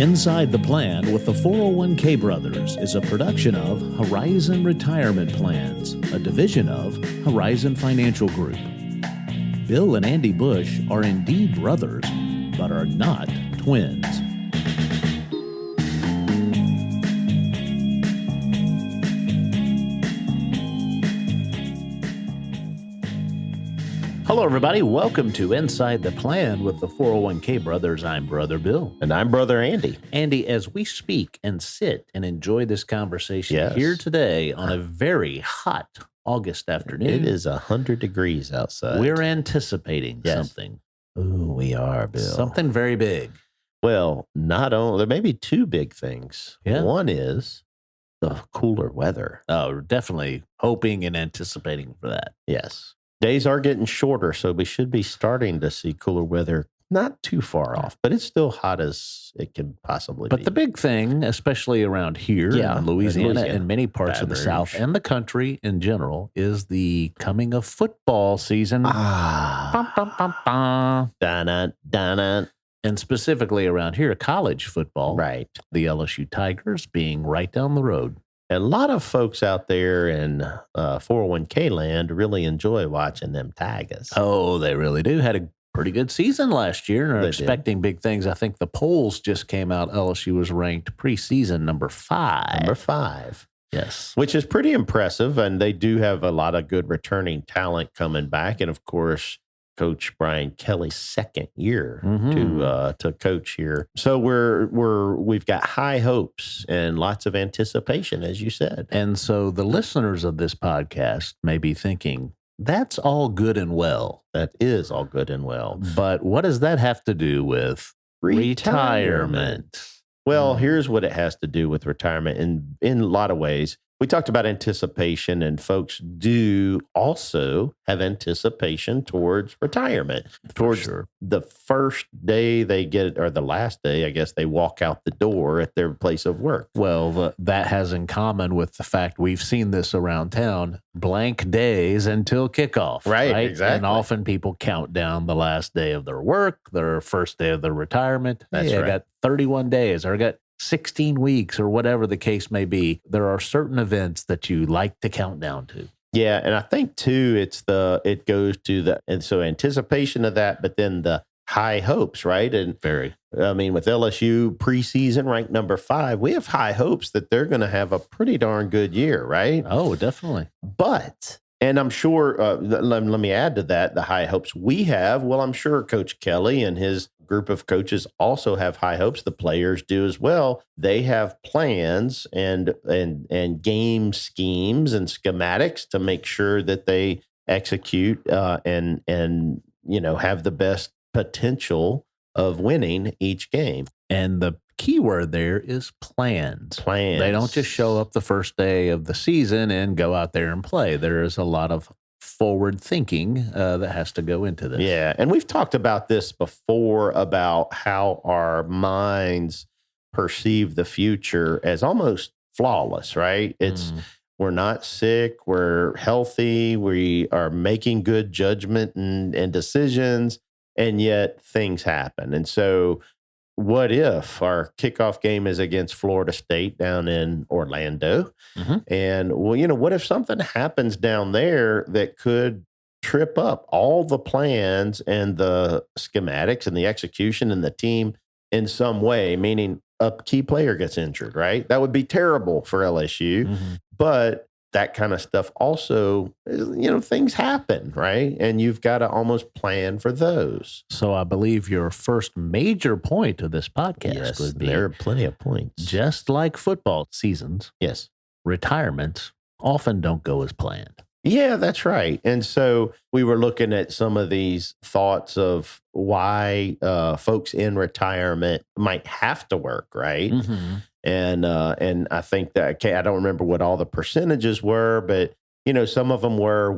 Inside the Plan with the 401k Brothers is a production of Horizon Retirement Plans, a division of Horizon Financial Group. Bill and Andy Bush are indeed brothers, but are not twins. Hello, everybody. Welcome to Inside the Plan with the 401k Brothers. I'm Brother Bill. And I'm Brother Andy. Andy, as we speak and sit and enjoy this conversation here today on a very hot August afternoon. It is 100 degrees outside. We're anticipating something. Ooh, we are, Bill. Something very big. Well, not only, there may be two big things. Yeah. One is the cooler weather. Oh, we're definitely hoping and anticipating for that. Yes. Days are getting shorter, so we should be starting to see cooler weather not too far off, but it's still hot as it can possibly be. But the big thing, especially around here in Louisiana and many parts of the South and the country in general, is the coming of football season. Bum, bum, bum, bum. Dun-dun. And specifically around here, college football. Right. The LSU Tigers being right down the road. A lot of folks out there in 401k land really enjoy watching them Tigers. Oh, they really do. Had a pretty good season last year and are expecting big things. I think the polls just came out. LSU was ranked preseason number 5. Number 5. Yes. Which is pretty impressive. And they do have a lot of good returning talent coming back. And of course, Coach Brian Kelly's second year to coach here. So we've got high hopes and lots of anticipation, as you said. And so the listeners of this podcast may be thinking, that's all good and well. That is all good and well. But what does that have to do with retirement? Well, here's what it has to do with retirement in a lot of ways. We talked about anticipation, and folks do also have anticipation towards retirement, towards the first day they get, or the last day, I guess, they walk out the door at their place of work. Well, that has in common with the fact we've seen this around town, blank days until kickoff. Right, exactly. And often people count down the last day of their work, their first day of their retirement. That's right. I got 31 days, or I got 16 weeks, or whatever the case may be. There are certain events that you like to count down to. Yeah, and I think too, it goes to and so anticipation of that, but then the high hopes, right? And I mean, with LSU preseason ranked number 5, we have high hopes that they're going to have a pretty darn good year, right? Oh, definitely. But, and I'm sure, let me add to that, the high hopes we have. Well, I'm sure Coach Kelly and his group of coaches also have high hopes. The players do as well. They have plans and game schemes and schematics to make sure that they execute and have the best potential of winning each game. And the key word there is plans. Plans. They don't just show up the first day of the season and go out there and play. There is a lot of forward thinking that has to go into this. Yeah. And we've talked about this before, about how our minds perceive the future as almost flawless, right? We're not sick. We're healthy. We are making good judgment and decisions, and yet things happen. And so what if our kickoff game is against Florida State down in Orlando? And, what if something happens down there that could trip up all the plans and the schematics and the execution and the team in some way, meaning a key player gets injured, right? That would be terrible for LSU. But that kind of stuff also, things happen, right? And you've got to almost plan for those. So I believe your first major point of this podcast would be, there are plenty of points. Just like football seasons, retirements often don't go as planned. Yeah, that's right. And so we were looking at some of these thoughts of why folks in retirement might have to work, right? And I think that, I don't remember what all the percentages were, but, some of them were,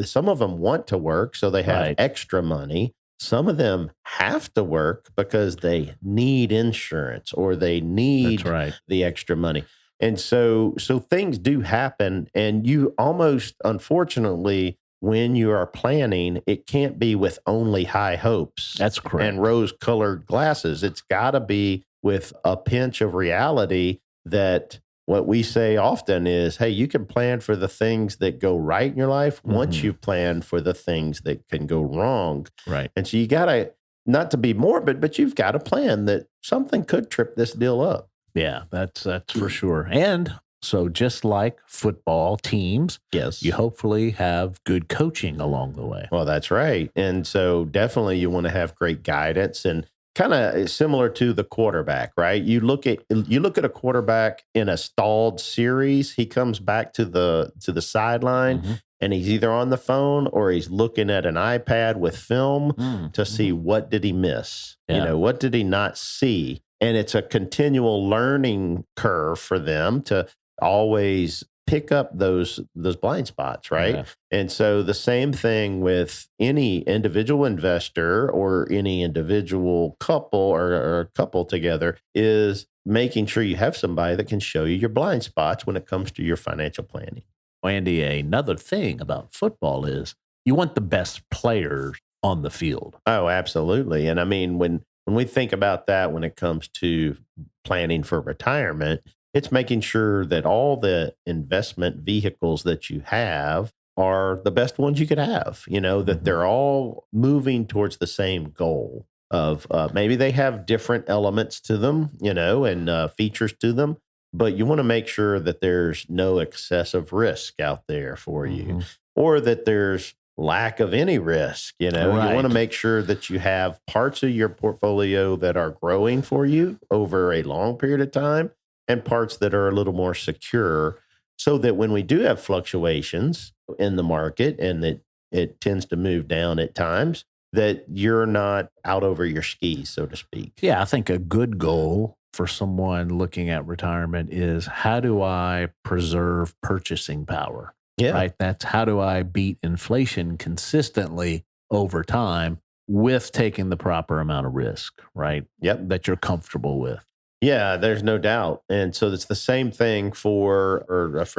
some of them want to work, so they have extra money. Some of them have to work because they need insurance or they need the extra money. And so things do happen, and you almost, unfortunately, when you are planning, it can't be with only high hopes. That's correct. And rose-colored glasses. It's got to be with a pinch of reality that what we say often is, hey, you can plan for the things that go right in your life once you plan for the things that can go wrong. Right. And so you got to, not to be morbid, but you've got to plan that something could trip this deal up. Yeah, that's for sure. And so just like football teams, Yes, you hopefully have good coaching along the way. well, that's right. And so definitely you want to have great guidance, and kind of similar to the quarterback, right? You look at a quarterback in a stalled series, he comes back to the sideline and he's either on the phone or he's looking at an iPad with film to see what did he miss? Yeah. What did he not see? And it's a continual learning curve for them to always pick up those blind spots, right? Yeah. And so the same thing with any individual investor or any individual couple or couple together is making sure you have somebody that can show you your blind spots when it comes to your financial planning. Andy, another thing about football is you want the best players on the field. Oh, absolutely. And I mean, when we think about that, when it comes to planning for retirement, it's making sure that all the investment vehicles that you have are the best ones you could have, that they're all moving towards the same goal of maybe they have different elements to them, and features to them, but you want to make sure that there's no excessive risk out there for you, or that there's lack of any risk. You want to make sure that you have parts of your portfolio that are growing for you over a long period of time, and parts that are a little more secure, so that when we do have fluctuations in the market and that it tends to move down at times, that you're not out over your skis, so to speak. Yeah, I think a good goal for someone looking at retirement is, how do I preserve purchasing power? Yeah. Right? That's how do I beat inflation consistently over time with taking the proper amount of risk, right? Yep. That you're comfortable with. Yeah, there's no doubt. And so it's the same thing for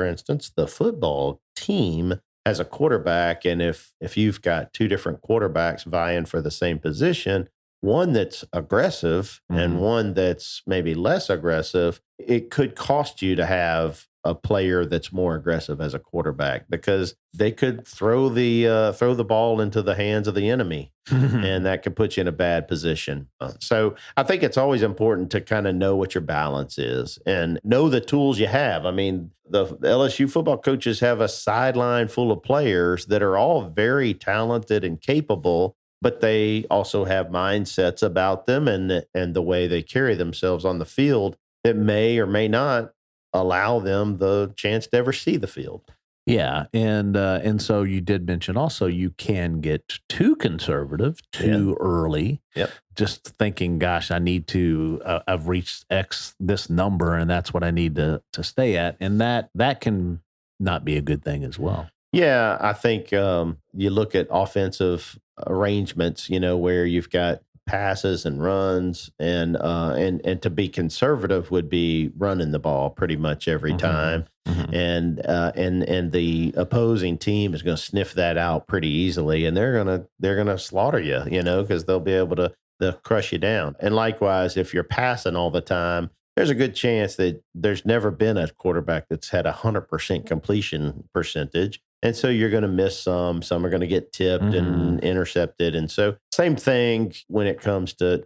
instance, the football team has a quarterback. And if you've got two different quarterbacks vying for the same position, one that's aggressive and one that's maybe less aggressive, it could cost you to have a player that's more aggressive as a quarterback, because they could throw the ball into the hands of the enemy, and that could put you in a bad position. So I think it's always important to kind of know what your balance is and know the tools you have. I mean, the LSU football coaches have a sideline full of players that are all very talented and capable, but they also have mindsets about them and the way they carry themselves on the field that may or may not allow them the chance to ever see the field. Yeah, and so you did mention also you can get too conservative too early. Yep. Just thinking, gosh, I need to. I've reached this number, and that's what I need to stay at, and that can not be a good thing as well. Yeah, I think you look at offensive arrangements, where you've got passes and runs, and to be conservative would be running the ball pretty much every time, and the opposing team is going to sniff that out pretty easily, and they're gonna slaughter you, because they'll be able to crush you down. And likewise, if you're passing all the time, there's a good chance that there's never been a quarterback that's had 100% completion percentage. And so you're going to miss some are going to get tipped and intercepted. And so same thing when it comes to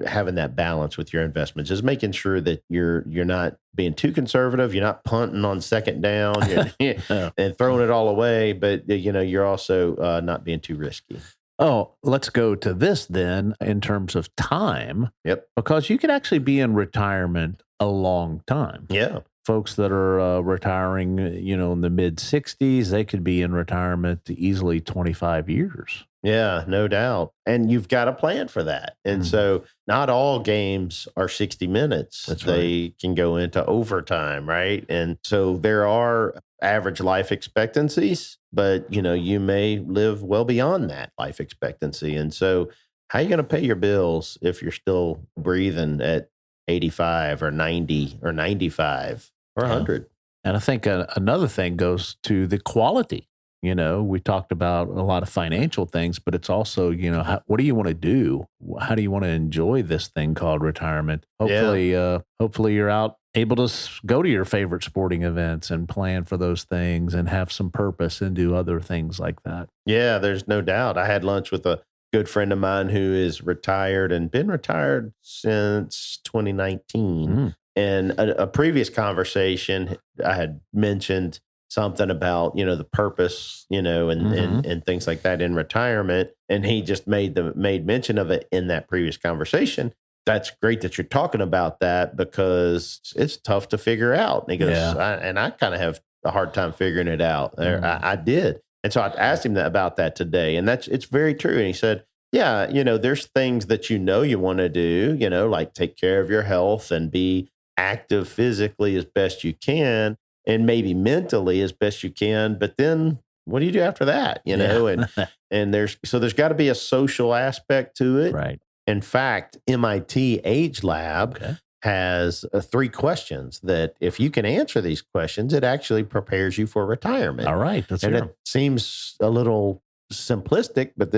having that balance with your investments, just making sure that you're not being too conservative. You're not punting on second down and throwing it all away, but you're also not being too risky. Oh, let's go to this then in terms of time. Yep. Because you could actually be in retirement a long time. Yeah. Folks that are retiring, in the mid 60s, they could be in retirement easily 25 years. Yeah, no doubt. And you've got a plan for that. And so not all games are 60 minutes. They can go into overtime, right? And so there are average life expectancies, but you may live well beyond that life expectancy. And so how are you going to pay your bills if you're still breathing at 85 or 90 or 95 or 100? And I think another thing goes to the quality We talked about a lot of financial things, but it's also, what do you want to do? How do you want to enjoy this thing called retirement? Hopefully you're out able to go to your favorite sporting events and plan for those things and have some purpose and do other things like that. Yeah, there's no doubt. I had lunch with a good friend of mine who is retired and been retired since 2019. Mm. And a previous conversation, I had mentioned something about, the purpose, and things like that in retirement. And he just made mention of it in that previous conversation. That's great that you're talking about that because it's tough to figure out. And he goes, I kind of have a hard time figuring it out. I did. And so I asked him about that today. And it's very true. And he said, yeah, there's things that you want to do, like take care of your health and be active physically as best you can and maybe mentally as best you can. But then what do you do after that? And there's got to be a social aspect to it. Right. In fact, MIT Age Lab has 3 questions that if you can answer these questions, it actually prepares you for retirement. All right. It seems a little simplistic, but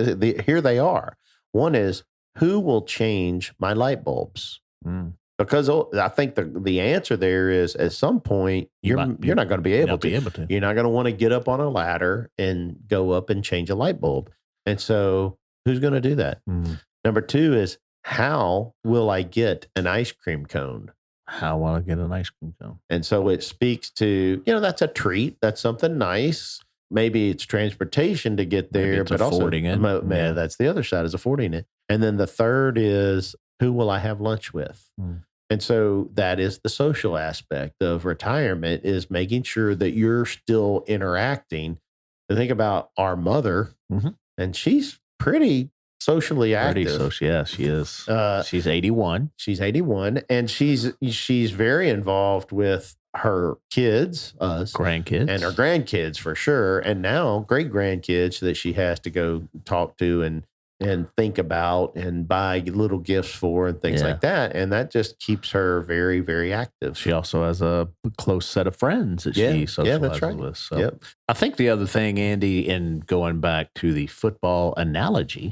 here they are. One is, who will change my light bulbs? Mm. Because I think the answer there is at some point you're not going to be able to. You're not going to want to get up on a ladder and go up and change a light bulb. And so who's going to do that? Mm. Number 2 is, how will I get an ice cream cone? How will I get an ice cream cone? And so it speaks to, that's a treat. That's something nice. Maybe it's transportation to get there, but affording also it. That's the other side, is affording it. And then the third is, who will I have lunch with? Mm. And so that is the social aspect of retirement, is making sure that you're still interacting. To think about our mother, and she's pretty socially active. Yeah, she is. She's 81. She's 81, and she's very involved with her kids, us, grandkids, and her grandkids for sure, and now great grandkids that she has to go talk to and think about and buy little gifts for and things like that. And that just keeps her very, very active. She also has a close set of friends that she socializes with. So I think the other thing, Andy, in going back to the football analogy,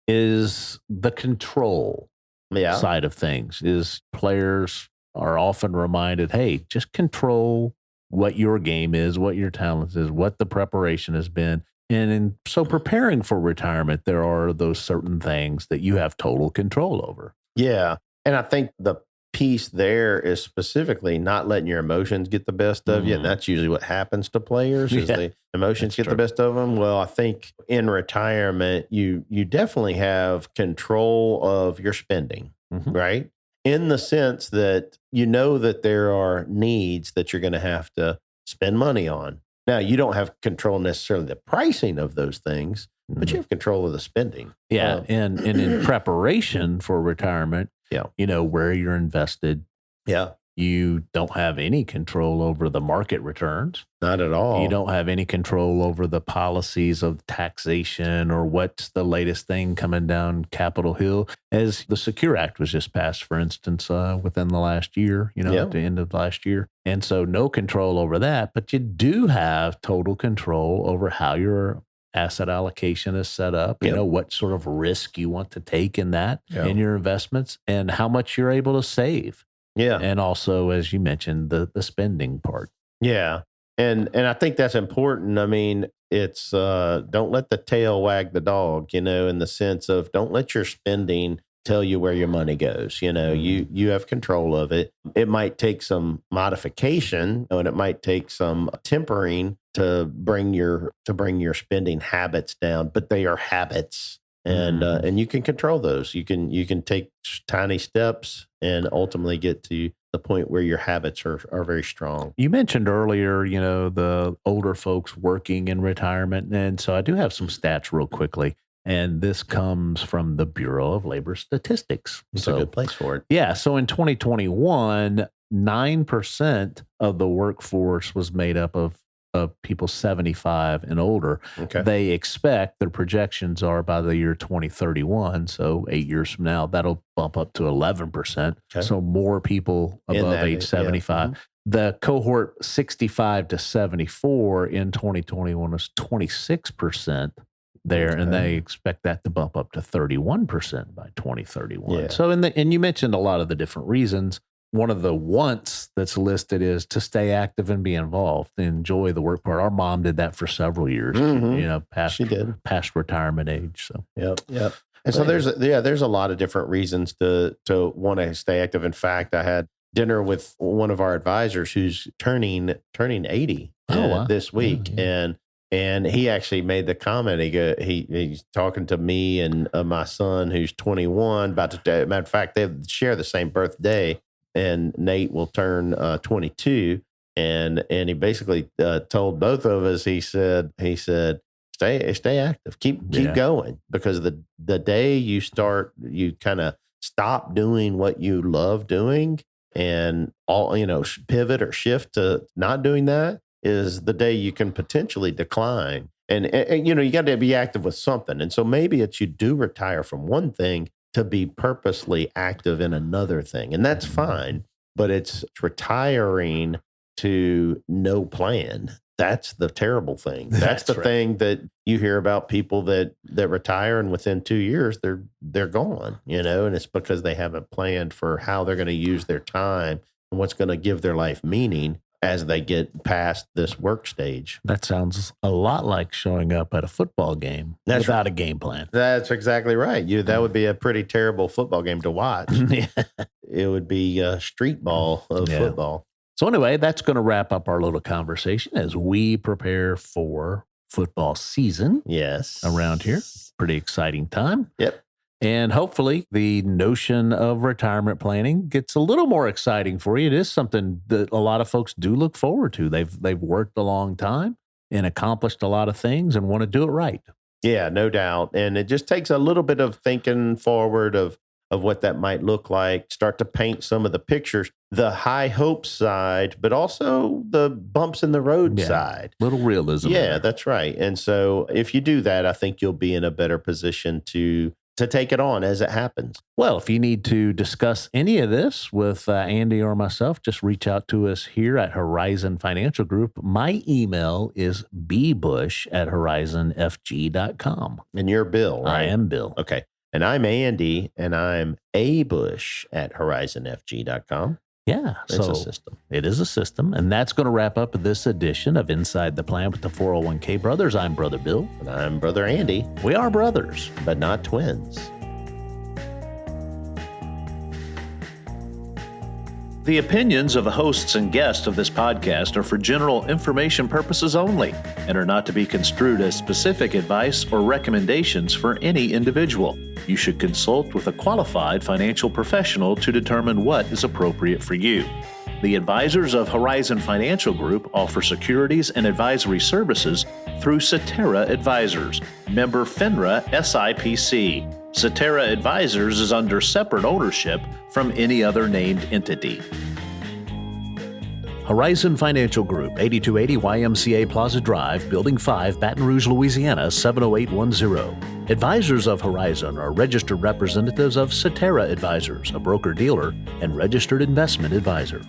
is the control side of things. Is players are often reminded, hey, just control what your game is, what your talent is, what the preparation has been. And so preparing for retirement, there are those certain things that you have total control over. Yeah. And I think the piece there is specifically not letting your emotions get the best of you. And that's usually what happens to players, is the emotions get the best of them. Well, I think in retirement, you definitely have control of your spending, right? In the sense that that there are needs that you're going to have to spend money on. Now, you don't have control necessarily the pricing of those things, but you have control of the spending. Yeah. And in preparation for retirement, where you're invested. Yeah. You don't have any control over the market returns. Not at all. You don't have any control over the policies of taxation or what's the latest thing coming down Capitol Hill. As the Secure Act was just passed, for instance, within the last year, at the end of last year. And so no control over that, but you do have total control over how your asset allocation is set up, what sort of risk you want to take in that, in your investments, and how much you're able to save. Yeah. And also, as you mentioned, the spending part. Yeah. And I think that's important. I mean, it's don't let the tail wag the dog, in the sense of don't let your spending tell you where your money goes. You have control of it. It might take some modification, and it might take some tempering to bring your spending habits down, but they are habits. And you can control those. You can take tiny steps and ultimately get to the point where your habits are very strong. You mentioned earlier, the older folks working in retirement. And so I do have some stats real quickly. And this comes from the Bureau of Labor Statistics. It's a good place for it. Yeah. So in 2021, 9% of the workforce was made up of people 75 and older. Okay. They expect, their projections are by the year 2031, so 8 years from now, that'll bump up to 11%. Okay. So more people above age 75. The cohort 65 to 74 in 2021 was 26% there, and they expect that to bump up to 31% by 2031. Yeah. So, and you mentioned a lot of the different reasons. One of the wants that's listed is to stay active and be involved, enjoy the work part. Our mom did that for several years, She did. past retirement age. So, Yep. And so there's a lot of different reasons to want to stay active. In fact, I had dinner with one of our advisors who's turning 80 this week, and he actually made the comment. He's talking to me and my son who's 21. Matter of fact, they share the same birthday, and Nate will turn 22. And he basically told both of us. He said. Stay active. Keep going, because the day you kind of stop doing what you love doing and pivot or shift to not doing that is the day you can potentially decline. And you got to be active with something. And so maybe it's you do retire from one thing to be purposely active in another thing, and that's fine. But it's retiring to no plan. That's the terrible thing. That's the thing that you hear about people that retire, and within 2 years they're gone, and it's because they haven't planned for how they're going to use their time and what's going to give their life meaning as they get past this work stage. that sounds a lot like showing up at a football game without a game plan. That's exactly right. That would be a pretty terrible football game to watch. It would be a street ball of football. So anyway, that's going to wrap up our little conversation as we prepare for football season. Yes. Around here. Pretty exciting time. Yep. And hopefully the notion of retirement planning gets a little more exciting for you. It is something that a lot of folks do look forward to. They've worked a long time and accomplished a lot of things and want to do it right. Yeah, no doubt. And it just takes a little bit of thinking forward of what that might look like, start to paint some of the pictures, the high hopes side, but also the bumps in the road side. Little realism. Yeah, that's right. And so if you do that, I think you'll be in a better position to take it on as it happens. Well, if you need to discuss any of this with Andy or myself, just reach out to us here at Horizon Financial Group. My email is bbush@horizonfg.com. And you're Bill, right? I am Bill. Okay. And I'm Andy, and I'm abush@horizonfg.com. Yeah. It's a system. It is a system. And that's going to wrap up this edition of Inside the Plan with the 401k Brothers. I'm Brother Bill. And I'm Brother Andy. We are brothers, but not twins. The opinions of the hosts and guests of this podcast are for general information purposes only and are not to be construed as specific advice or recommendations for any individual. You should consult with a qualified financial professional to determine what is appropriate for you. The advisors of Horizon Financial Group offer securities and advisory services through Cetera Advisors, member FINRA SIPC. Cetera Advisors is under separate ownership from any other named entity. Horizon Financial Group, 8280 YMCA Plaza Drive, Building 5, Baton Rouge, Louisiana, 70810. Advisors of Horizon are registered representatives of Cetera Advisors, a broker-dealer and registered investment advisor.